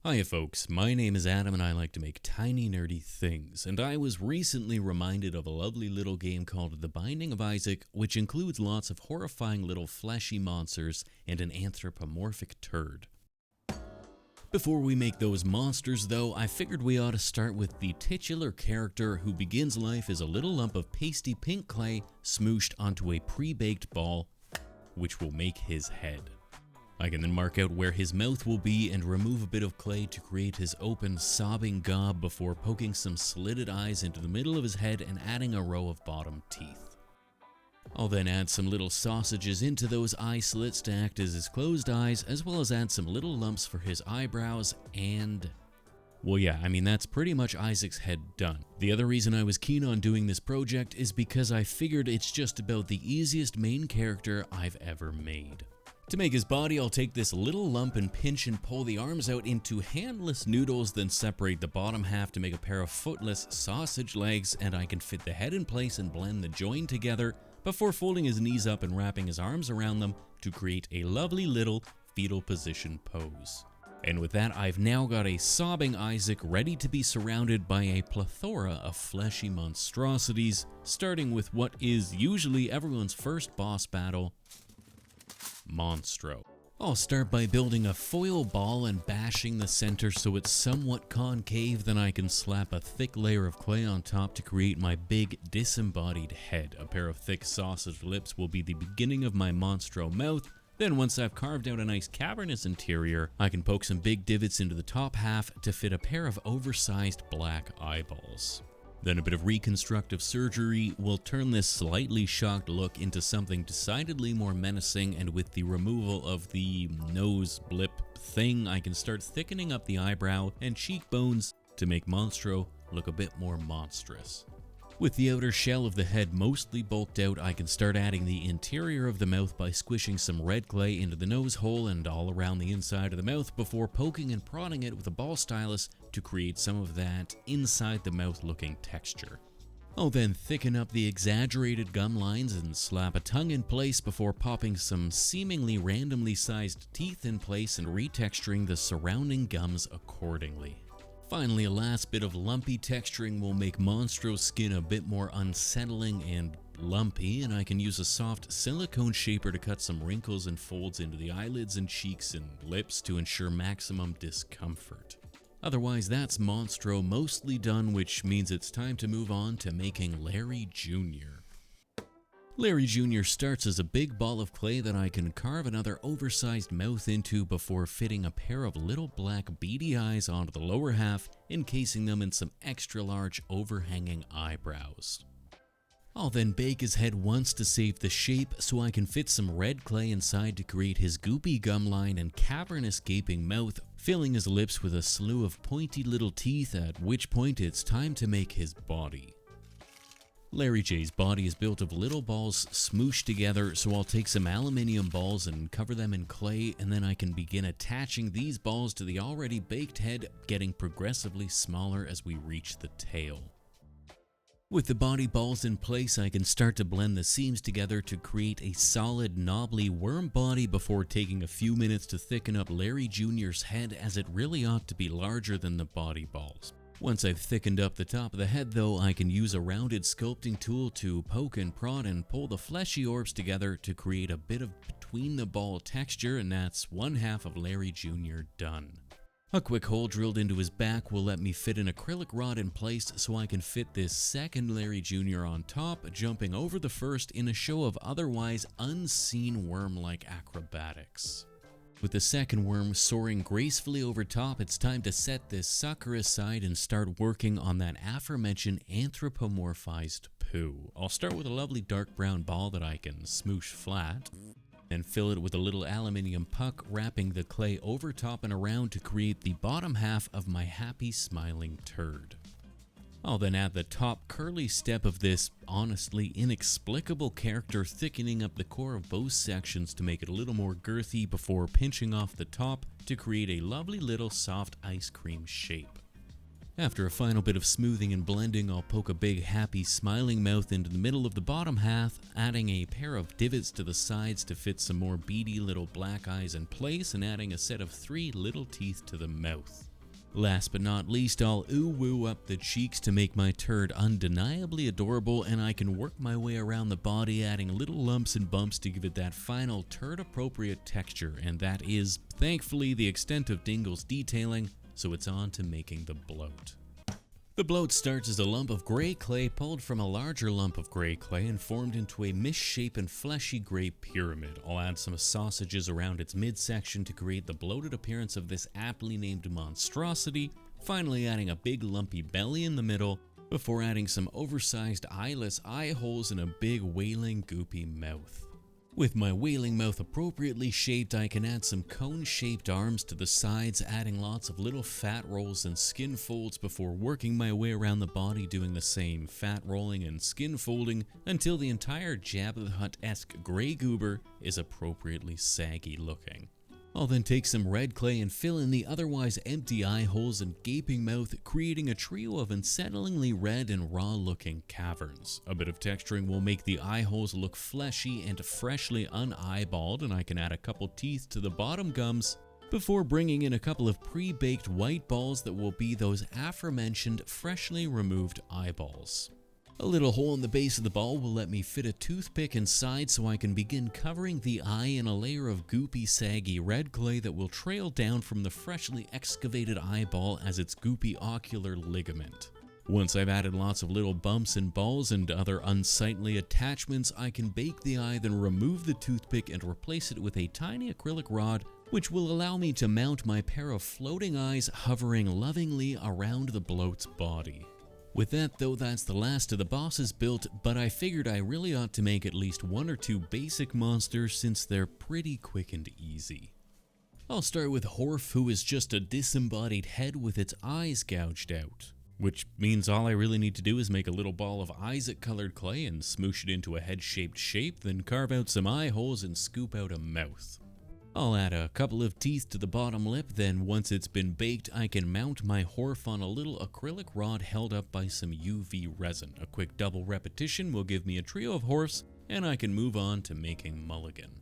Hiya folks, my name is Adam and I like to make tiny nerdy things, and I was recently reminded of a lovely little game called The Binding of Isaac, which includes lots of horrifying little fleshy monsters and an anthropomorphic turd. Before we make those monsters though, I figured we ought to start with the titular character who begins life as a little lump of pasty pink clay smooshed onto a pre-baked ball, which will make his head. I can then mark out where his mouth will be and remove a bit of clay to create his open, sobbing gob before poking some slitted eyes into the middle of his head and adding a row of bottom teeth. I'll then add some little sausages into those eye slits to act as his closed eyes, as well as add some little lumps for his eyebrows and... well yeah, that's pretty much Isaac's head done. The other reason I was keen on doing this project is because I figured it's just about the easiest main character I've ever made. To make his body, I'll take this little lump and pinch and pull the arms out into handless noodles, then separate the bottom half to make a pair of footless sausage legs, and I can fit the head in place and blend the join together before folding his knees up and wrapping his arms around them to create a lovely little fetal position pose. And with that, I've now got a sobbing Isaac ready to be surrounded by a plethora of fleshy monstrosities, starting with what is usually everyone's first boss battle, Monstro. I'll start by building a foil ball and bashing the center so it's somewhat concave, then I can slap a thick layer of clay on top to create my big disembodied head. A pair of thick sausage lips will be the beginning of my Monstro mouth. Then once I've carved out a nice cavernous interior, I can poke some big divots into the top half to fit a pair of oversized black eyeballs. Then a bit of reconstructive surgery will turn this slightly shocked look into something decidedly more menacing, and with the removal of the nose blip thing, I can start thickening up the eyebrow and cheekbones to make Monstro look a bit more monstrous. With the outer shell of the head mostly bulked out, I can start adding the interior of the mouth by squishing some red clay into the nose hole and all around the inside of the mouth before poking and prodding it with a ball stylus to create some of that inside the mouth looking texture. I'll then thicken up the exaggerated gum lines and slap a tongue in place before popping some seemingly randomly sized teeth in place and retexturing the surrounding gums accordingly. Finally, a last bit of lumpy texturing will make Monstro's skin a bit more unsettling and lumpy, and I can use a soft silicone shaper to cut some wrinkles and folds into the eyelids and cheeks and lips to ensure maximum discomfort. Otherwise, that's Monstro mostly done, which means it's time to move on to making Larry Jr. Larry Jr. starts as a big ball of clay that I can carve another oversized mouth into before fitting a pair of little black beady eyes onto the lower half, encasing them in some extra large overhanging eyebrows. I'll then bake his head once to save the shape so I can fit some red clay inside to create his goopy gum line and cavernous gaping mouth, filling his lips with a slew of pointy little teeth, at which point it's time to make his body. Larry J's body is built of little balls smooshed together, so I'll take some aluminium balls and cover them in clay, and then I can begin attaching these balls to the already baked head, getting progressively smaller as we reach the tail. With the body balls in place, I can start to blend the seams together to create a solid, knobbly worm body before taking a few minutes to thicken up Larry Jr.'s head, as it really ought to be larger than the body balls. Once I've thickened up the top of the head though, I can use a rounded sculpting tool to poke and prod and pull the fleshy orbs together to create a bit of between the ball texture, and that's one half of Larry Jr. done. A quick hole drilled into his back will let me fit an acrylic rod in place so I can fit this second Larry Jr. on top, jumping over the first in a show of otherwise unseen worm-like acrobatics. With the second worm soaring gracefully over top, it's time to set this sucker aside and start working on that aforementioned anthropomorphized poo. I'll start with a lovely dark brown ball that I can smoosh flat, and fill it with a little aluminium puck, wrapping the clay over top and around to create the bottom half of my happy smiling turd. I'll then add the top curly step of this honestly inexplicable character, thickening up the core of both sections to make it a little more girthy before pinching off the top to create a lovely little soft ice cream shape. After a final bit of smoothing and blending, I'll poke a big happy smiling mouth into the middle of the bottom half, adding a pair of divots to the sides to fit some more beady little black eyes in place, and adding a set of 3 little teeth to the mouth. Last but not least, I'll ooh-woo up the cheeks to make my turd undeniably adorable, and I can work my way around the body, adding little lumps and bumps to give it that final turd-appropriate texture, and that is, thankfully, the extent of Dingle's detailing, so it's on to making the bloat. The bloat starts as a lump of gray clay pulled from a larger lump of gray clay and formed into a misshapen fleshy gray pyramid. I'll add some sausages around its midsection to create the bloated appearance of this aptly named monstrosity, finally adding a big lumpy belly in the middle, before adding some oversized eyeless eye holes and a big wailing goopy mouth. With my wailing mouth appropriately shaped, I can add some cone-shaped arms to the sides, adding lots of little fat rolls and skin folds before working my way around the body doing the same fat rolling and skin folding until the entire Jabba the Hutt-esque grey goober is appropriately saggy looking. I'll then take some red clay and fill in the otherwise empty eye holes and gaping mouth, creating a trio of unsettlingly red and raw looking caverns. A bit of texturing will make the eye holes look fleshy and freshly un-eyeballed, and I can add a couple teeth to the bottom gums before bringing in a couple of pre-baked white balls that will be those aforementioned freshly removed eyeballs. A little hole in the base of the ball will let me fit a toothpick inside so I can begin covering the eye in a layer of goopy, saggy red clay that will trail down from the freshly excavated eyeball as its goopy ocular ligament. Once I've added lots of little bumps and balls and other unsightly attachments, I can bake the eye, then remove the toothpick and replace it with a tiny acrylic rod, which will allow me to mount my pair of floating eyes hovering lovingly around the bloat's body. With that though, that's the last of the bosses built, but I figured I really ought to make at least one or two basic monsters since they're pretty quick and easy. I'll start with Horf, who is just a disembodied head with its eyes gouged out. Which means all I really need to do is make a little ball of Isaac colored clay and smoosh it into a head-shaped shape, then carve out some eye holes and scoop out a mouth. I'll add a couple of teeth to the bottom lip, then once it's been baked, I can mount my Horf on a little acrylic rod held up by some UV resin. A quick double repetition will give me a trio of Horfs, and I can move on to making Mulligan.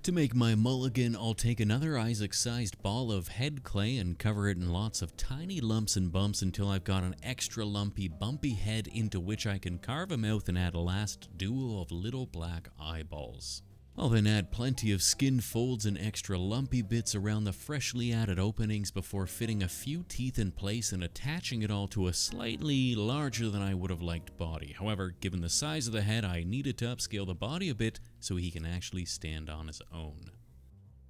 To make my mulligan, I'll take another Isaac-sized ball of head clay and cover it in lots of tiny lumps and bumps until I've got an extra lumpy, bumpy head into which I can carve a mouth and add a last duo of little black eyeballs. I'll then add plenty of skin folds and extra lumpy bits around the freshly added openings before fitting a few teeth in place and attaching it all to a slightly larger than I would have liked body. However, given the size of the head, I needed to upscale the body a bit so he can actually stand on his own.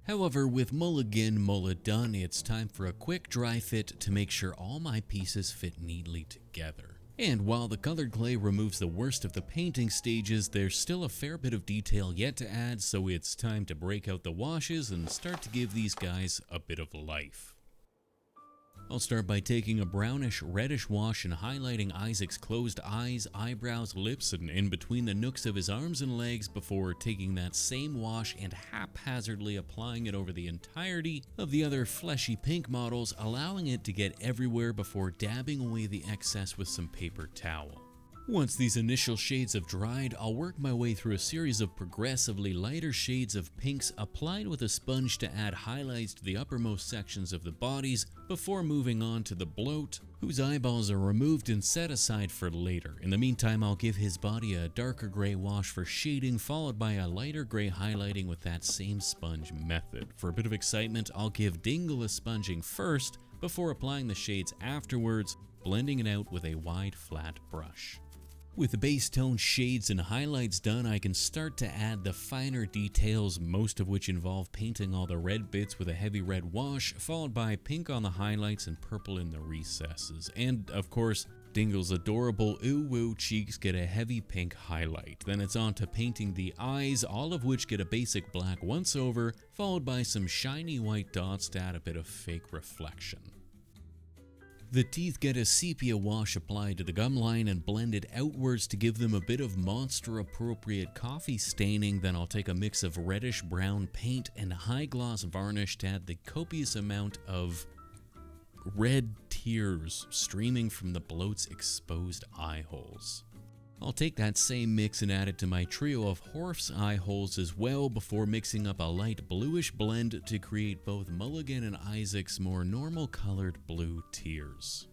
However, with Mulligan done, it's time for a quick dry fit to make sure all my pieces fit neatly together. And while the colored clay removes the worst of the painting stages, there's still a fair bit of detail yet to add, so it's time to break out the washes and start to give these guys a bit of life. I'll start by taking a brownish reddish wash and highlighting Isaac's closed eyes, eyebrows, lips, and in between the nooks of his arms and legs before taking that same wash and haphazardly applying it over the entirety of the other fleshy pink models, allowing it to get everywhere before dabbing away the excess with some paper towel. Once these initial shades have dried, I'll work my way through a series of progressively lighter shades of pinks applied with a sponge to add highlights to the uppermost sections of the bodies before moving on to the bloat, whose eyeballs are removed and set aside for later. In the meantime, I'll give his body a darker gray wash for shading, followed by a lighter gray highlighting with that same sponge method. For a bit of excitement, I'll give Dingle a sponging first before applying the shades afterwards, blending it out with a wide flat brush. With the base tone shades and highlights done, I can start to add the finer details, most of which involve painting all the red bits with a heavy red wash, followed by pink on the highlights and purple in the recesses. And, of course, Dingle's adorable ooh-woo cheeks get a heavy pink highlight. Then it's on to painting the eyes, all of which get a basic black once-over, followed by some shiny white dots to add a bit of fake reflection. The teeth get a sepia wash applied to the gum line and blended outwards to give them a bit of monster-appropriate coffee staining. Then I'll take a mix of reddish-brown paint and high-gloss varnish to add the copious amount of red tears streaming from the bloat's exposed eye holes. I'll take that same mix and add it to my trio of Horf's eye holes as well before mixing up a light bluish blend to create both Mulligan and Isaac's more normal colored blue tears.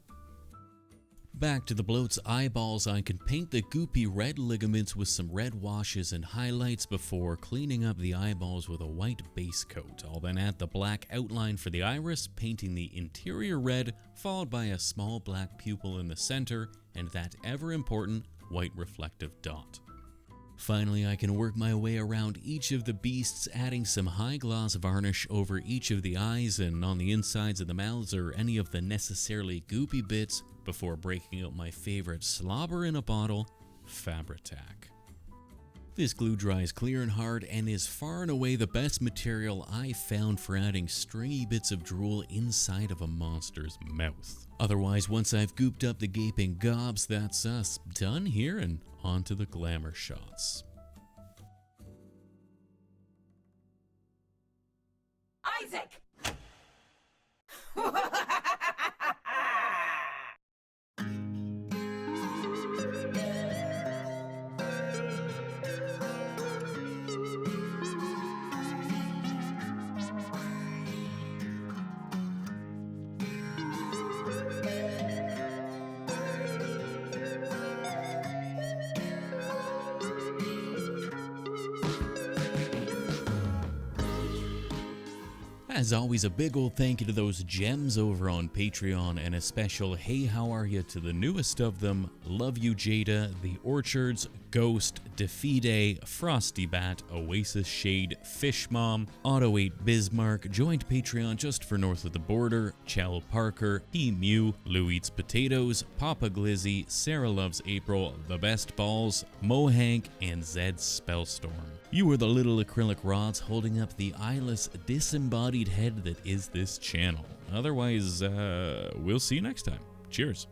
Back to the Bloat's eyeballs, I can paint the goopy red ligaments with some red washes and highlights before cleaning up the eyeballs with a white base coat. I'll then add the black outline for the iris, painting the interior red, followed by a small black pupil in the center and that ever important white reflective dot. Finally, I can work my way around each of the beasts, adding some high gloss varnish over each of the eyes and on the insides of the mouths or any of the necessarily goopy bits before breaking out my favorite slobber in a bottle, Fabri-Tac. This glue dries clear and hard and is far and away the best material I've found for adding stringy bits of drool inside of a monster's mouth. Otherwise, once I've gooped up the gaping gobs, that's us done here and on to the Glamour Shots. Isaac! As always, a big old thank you to those gems over on Patreon, and a special hey how are you to the newest of them, Love You Jada, The Orchards, Ghost, Defide, Frosty Bat, Oasis Shade, Fish Mom, Auto 8 Bismarck, joined Patreon just for North of the Border, Chell Parker, He Mew, Lou Eats Potatoes, Papa Glizzy, Sarah Loves April, The Best Balls, Mo Hank, and Zed Spellstorm. You are the little acrylic rods holding up the eyeless, disembodied head that is this channel. Otherwise, we'll see you next time. Cheers.